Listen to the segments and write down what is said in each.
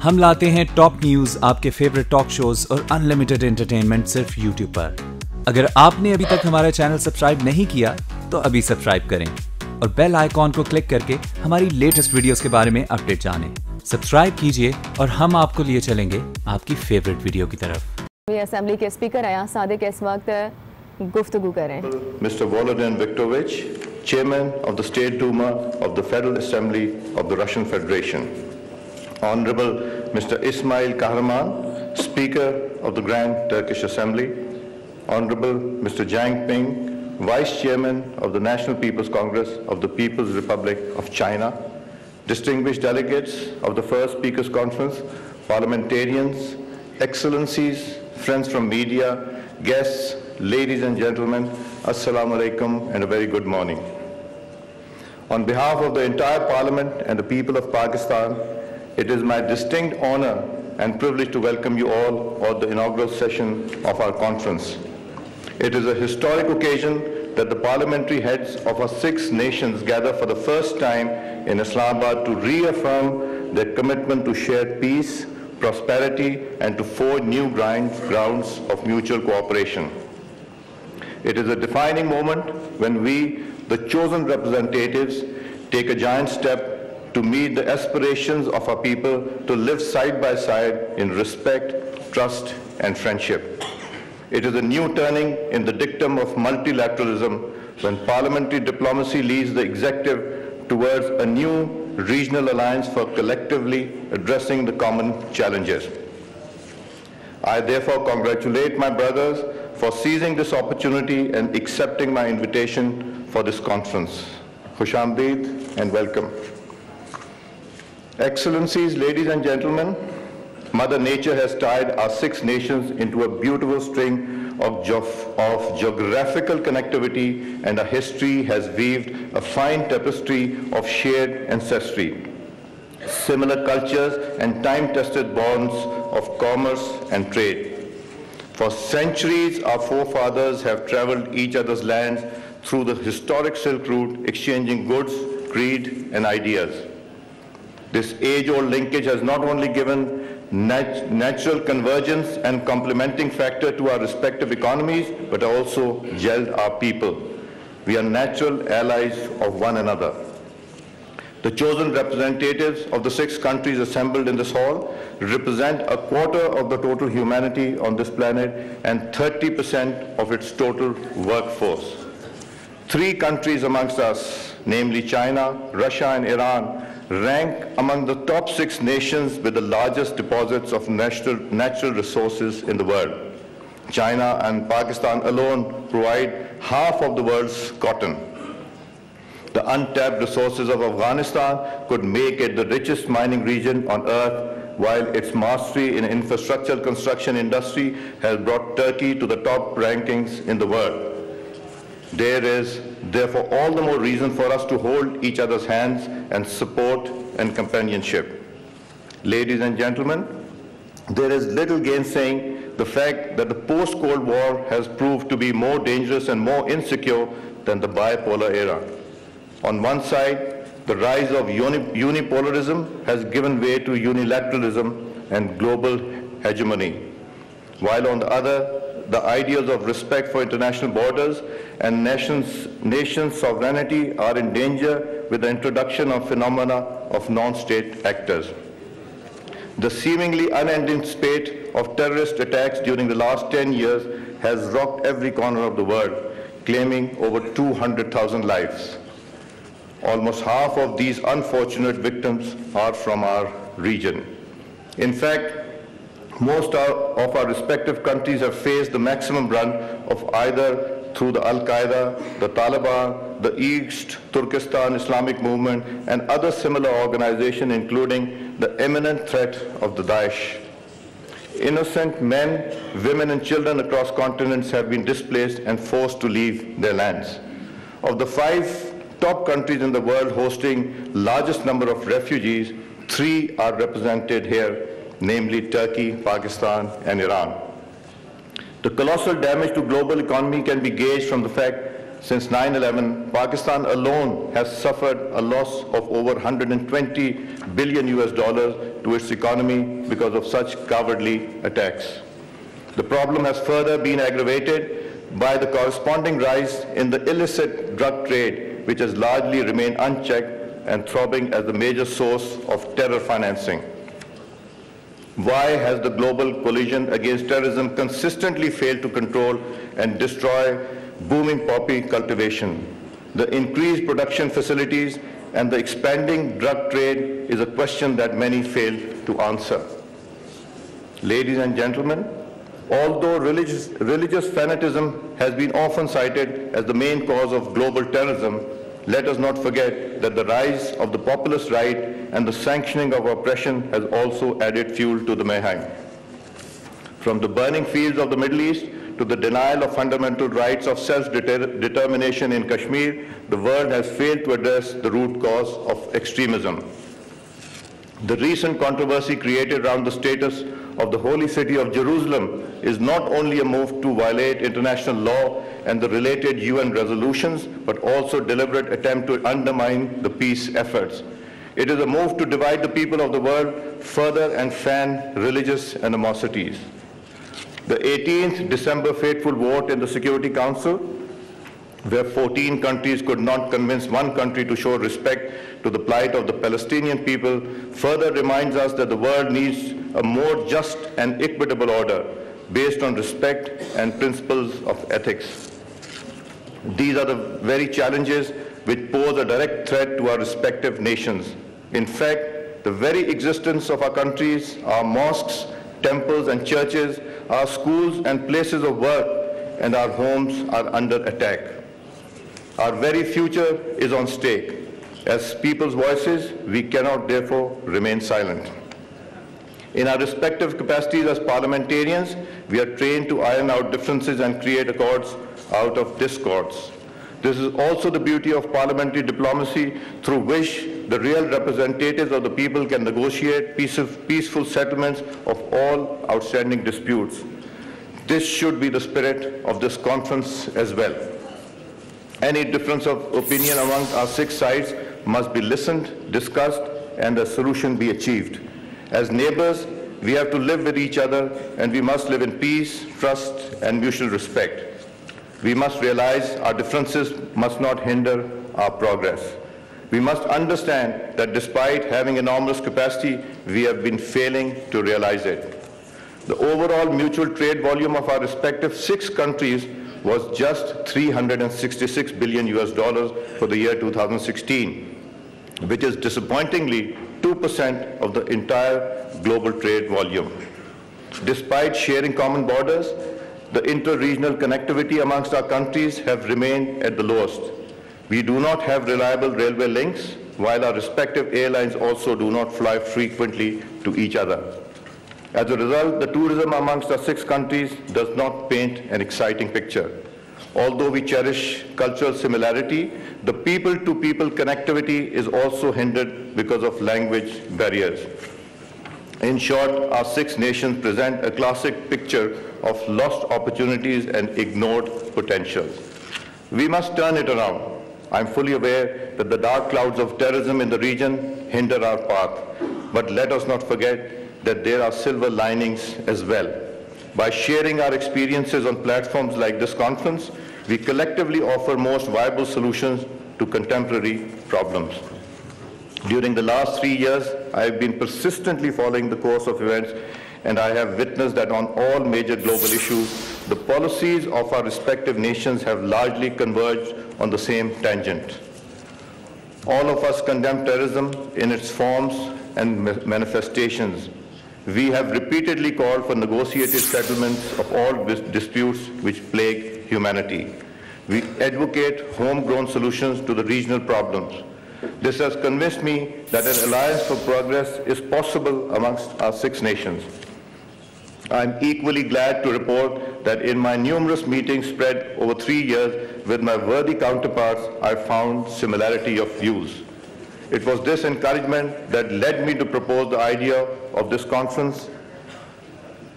हम लाते हैं top news, आपके फेवरेट टॉक शोज और अनलिमिटेड एंटरटेनमेंट सिर्फ यूट्यूब पर। अगर आपने अभी तक हमारा चैनल सब्सक्राइब नहीं किया तो अभी सब्सक्राइब करें और बेल आइकॉन को क्लिक करके हमारी लेटेस्ट वीडियोस के बारे में अपडेट जानें। सब्सक्राइब कीजिए और हम आपको लिए चलेंगे आपकी फेवरेट वीडियो की तरफ। असेंबली के स्पीकर अयाज सादिक इस वक्त गुफ्तगू करें। Mr. Volodin Viktorovich, Chairman of the State Duma of the Federal Assembly of the Russian Federation. Honorable Mr. Ismail Kahraman, Speaker of the Grand Turkish Assembly. Honorable Mr. Jiang Ping, Vice Chairman of the National People's Congress of the People's Republic of China. Distinguished delegates of the First Speakers Conference, parliamentarians, excellencies, friends from media, guests, ladies and gentlemen, Assalamu alaikum and a very good morning. On behalf of the entire Parliament and the people of Pakistan, it is my distinct honor and privilege to welcome you all on the inaugural session of our conference. It is a historic occasion that the parliamentary heads of our 6 nations gather for the first time in Islamabad to reaffirm their commitment to shared peace, prosperity, and to forge new grounds of mutual cooperation. It is a defining moment when we, the chosen representatives, take a giant step to meet the aspirations of our people to live side by side in respect, trust, and friendship. It is a new turning in the dictum of multilateralism when parliamentary diplomacy leads the executive towards a new regional alliance for collectively addressing the common challenges. I therefore congratulate my brothers for seizing this opportunity and accepting my invitation for this conference. Khush Aamdeed and welcome. Excellencies, ladies and gentlemen, Mother Nature has tied our 6 nations into a beautiful string of geographical connectivity, and our history has weaved a fine tapestry of shared ancestry, similar cultures, and time-tested bonds of commerce and trade. For centuries, our forefathers have traveled each other's lands through the historic Silk Route, exchanging goods, creed, and ideas. This age-old linkage has not only given natural convergence and complementing factor to our respective economies, but also gelled our people. We are natural allies of one another. The chosen representatives of the 6 countries assembled in this hall represent a quarter of the total humanity on this planet and 30% of its total workforce. 3 countries amongst us, namely China, Russia, and Iran, rank among the top 6 nations with the largest deposits of natural resources in the world. China and Pakistan alone provide half of the world's cotton. The untapped resources of Afghanistan could make it the richest mining region on earth, while its mastery in infrastructural construction industry has brought Turkey to the top rankings in the world. There is therefore all the more reason for us to hold each other's hands and support and companionship. Ladies and gentlemen, there is little gainsaying the fact that the post-Cold War has proved to be more dangerous and more insecure than the bipolar era. On one side, the rise of unipolarism has given way to unilateralism and global hegemony, while on the other, the ideals of respect for international borders and nations' sovereignty are in danger with the introduction of phenomena of non-state actors. The seemingly unending spate of terrorist attacks during the last 10 years has rocked every corner of the world, claiming over 200,000 lives. Almost half of these unfortunate victims are from our region. In fact, most of our respective countries have faced the maximum brunt of either through the Al-Qaeda, the Taliban, the East Turkestan Islamic Movement, and other similar organizations, including the imminent threat of the Daesh. Innocent men, women, and children across continents have been displaced and forced to leave their lands. Of the 5 top countries in the world hosting largest number of refugees, 3 are represented here, namely Turkey, Pakistan, and Iran. The colossal damage to global economy can be gauged from the fact since 9/11, Pakistan alone has suffered a loss of over $120 billion to its economy because of such cowardly attacks. The problem has further been aggravated by the corresponding rise in the illicit drug trade, which has largely remained unchecked and throbbing as the major source of terror financing. Why has the global coalition against terrorism consistently failed to control and destroy booming poppy cultivation? The increased production facilities and the expanding drug trade is a question that many fail to answer. Ladies and gentlemen, although religious fanatism has been often cited as the main cause of global terrorism, let us not forget that the rise of the populist right and the sanctioning of oppression has also added fuel to the mayhem. From the burning fields of the Middle East to the denial of fundamental rights of self-determination in Kashmir, the world has failed to address the root cause of extremism. The recent controversy created around the status of the holy city of Jerusalem is not only a move to violate international law and the related UN resolutions, but also a deliberate attempt to undermine the peace efforts. It is a move to divide the people of the world further and fan religious animosities. The 18th December fateful vote in the Security Council, where 14 countries could not convince one country to show respect to the plight of the Palestinian people, further reminds us that the world needs a more just and equitable order based on respect and principles of ethics. These are the very challenges which pose a direct threat to our respective nations. In fact, the very existence of our countries, our mosques, temples and churches, our schools and places of work, and our homes are under attack. Our very future is on stake. As people's voices, we cannot therefore remain silent. In our respective capacities as parliamentarians, we are trained to iron out differences and create accords out of discords. This is also the beauty of parliamentary diplomacy, through which the real representatives of the people can negotiate peaceful settlements of all outstanding disputes. This should be the spirit of this conference as well. Any difference of opinion among our six sides must be listened, discussed, and a solution be achieved. As neighbors, we have to live with each other, and we must live in peace, trust, and mutual respect. We must realize our differences must not hinder our progress. We must understand that despite having enormous capacity, we have been failing to realize it. The overall mutual trade volume of our respective six countries was just 366 billion US dollars for the year 2016, which is disappointingly 2% of the entire global trade volume. Despite sharing common borders, the inter-regional connectivity amongst our countries have remained at the lowest. We do not have reliable railway links, while our respective airlines also do not fly frequently to each other. As a result, the tourism amongst our six countries does not paint an exciting picture. Although we cherish cultural similarity, the people-to-people connectivity is also hindered because of language barriers. In short, our six nations present a classic picture of lost opportunities and ignored potentials. We must turn it around. I'm fully aware that the dark clouds of terrorism in the region hinder our path, but let us not forget that there are silver linings as well. By sharing our experiences on platforms like this conference, we collectively offer most viable solutions to contemporary problems. During the last 3 years, I have been persistently following the course of events, and I have witnessed that on all major global issues, the policies of our respective nations have largely converged on the same tangent. All of us condemn terrorism in its forms and manifestations. We have repeatedly called for negotiated settlements of all disputes which plague humanity. We advocate homegrown solutions to the regional problems. This has convinced me that an alliance for progress is possible amongst our six nations. I am equally glad to report that in my numerous meetings spread over 3 years with my worthy counterparts, I found similarity of views. It was this encouragement that led me to propose the idea of this conference,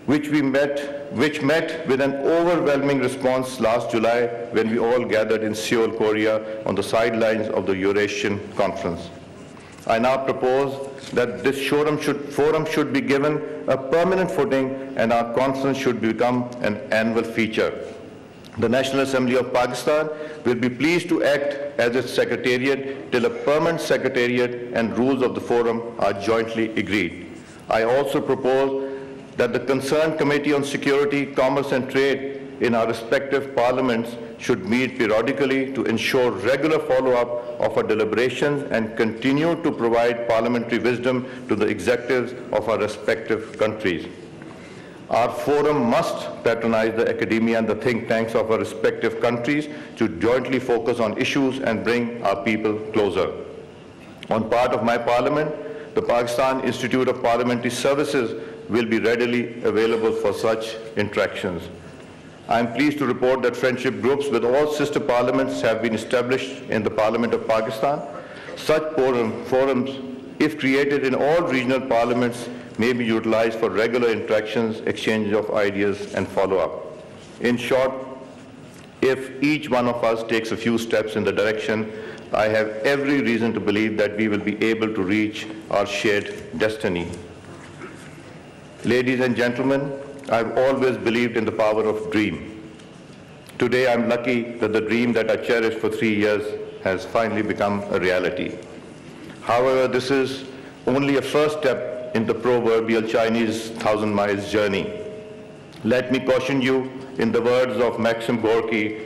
which met with an overwhelming response last July when we all gathered in Seoul, Korea on the sidelines of the Eurasian Conference. I now propose that this forum should be given a permanent footing and our conference should become an annual feature. The National Assembly of Pakistan will be pleased to act as its secretariat till a permanent secretariat and rules of the forum are jointly agreed. I also propose that the concerned Committee on Security, Commerce and Trade in our respective parliaments should meet periodically to ensure regular follow-up of our deliberations and continue to provide parliamentary wisdom to the executives of our respective countries. Our forum must patronize the academia and the think tanks of our respective countries to jointly focus on issues and bring our people closer. On part of my parliament, the Pakistan Institute of Parliamentary Services will be readily available for such interactions. I am pleased to report that friendship groups with all sister parliaments have been established in the Parliament of Pakistan. Such forums, if created in all regional parliaments, may be utilized for regular interactions, exchange of ideas, and follow-up. In short, if each one of us takes a few steps in the direction, I have every reason to believe that we will be able to reach our shared destiny. Ladies and gentlemen, I've always believed in the power of dream. Today, I'm lucky that the dream that I cherished for 3 years has finally become a reality. However, this is only a first step in the proverbial Chinese 1,000 miles journey. Let me caution you in the words of Maxim Gorky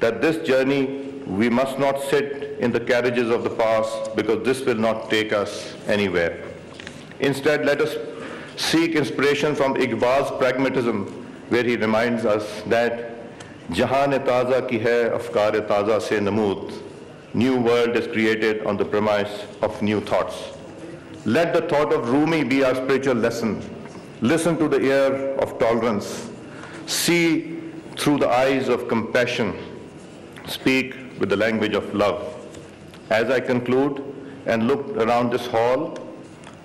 that this journey we must not sit in the carriages of the past because this will not take us anywhere. Instead, let us seek inspiration from Iqbal's pragmatism, where he reminds us that Jahan-e-taza ki hai afkar-e-taza se namood. New world is created on the premise of new thoughts. Let the thought of Rumi be our spiritual lesson. Listen to the ear of tolerance. See through the eyes of compassion. Speak with the language of love. As I conclude and look around this hall,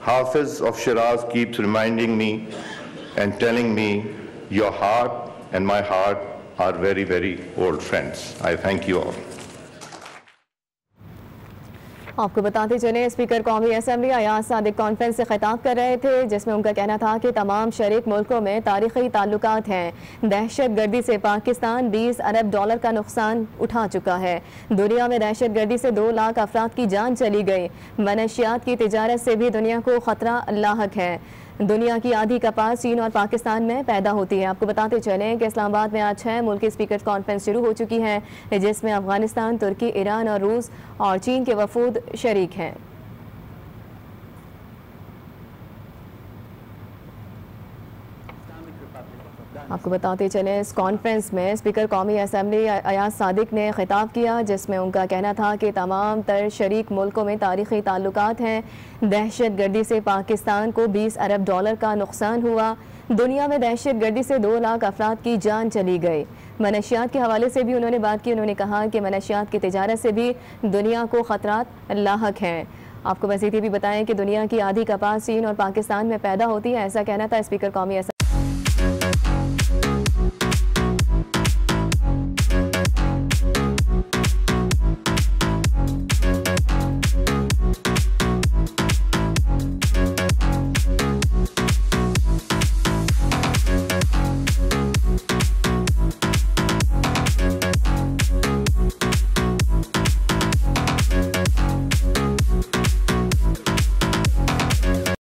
Hafiz of Shiraz keeps reminding me and telling me, your heart and my heart are very, very old friends. I thank you all. आपको बताते चले speaker कौमी assembly Ayaz Sadiq conference से खिताब कर रहे थे, जिसमें उनका कहना था कि तमाम शरीक मुल्कों में तारीखी ताल्लुकात हैं। दहशत गर्दी से पाकिस्तान 20 अरब डॉलर का नुकसान उठा चुका है। दुनिया में दहशत गर्दी से 2 लाख अफराद की जान चली गई। मनशियात की तिजारत से भी दुनिया को ख़तरा लाहक है। दुनिया की आधी कपास चीन और पाकिस्तान में पैदा होती है। आपको बताते चलें कि इस्लामाबाद में आज 6 मुल्की स्पीकर कॉन्फ्रेंस शुरू हो चुकी है, जिसमें अफगानिस्तान, तुर्की, ईरान और रूस और चीन के वफूद शरीक हैं। आपको बताते चलें इस कॉन्फ्रेंस में स्पीकर कौमी असम्बली अयाज सादिक ने खिताब किया, जिसमें उनका कहना था कि तमाम तर शरीक मुल्कों में तारीखी ताल्लुकात हैं। दहशत गर्दी से पाकिस्तान को 20 अरब डॉलर का नुकसान हुआ। दुनिया में दहशत गर्दी से 2 लाख अफराद की जान चली गई। मनशियात के हवाले से भी उन्होंने बात की। उन्होंने कहा कि मनशियात की तिजारत से भी दुनिया को ख़तरात लाहक हैं। आपको मज़ीद ये भी बताएं कि दुनिया की आधी कपास चीन और पाकिस्तान में पैदा होती है, ऐसा कहना था स्पीकर कौमी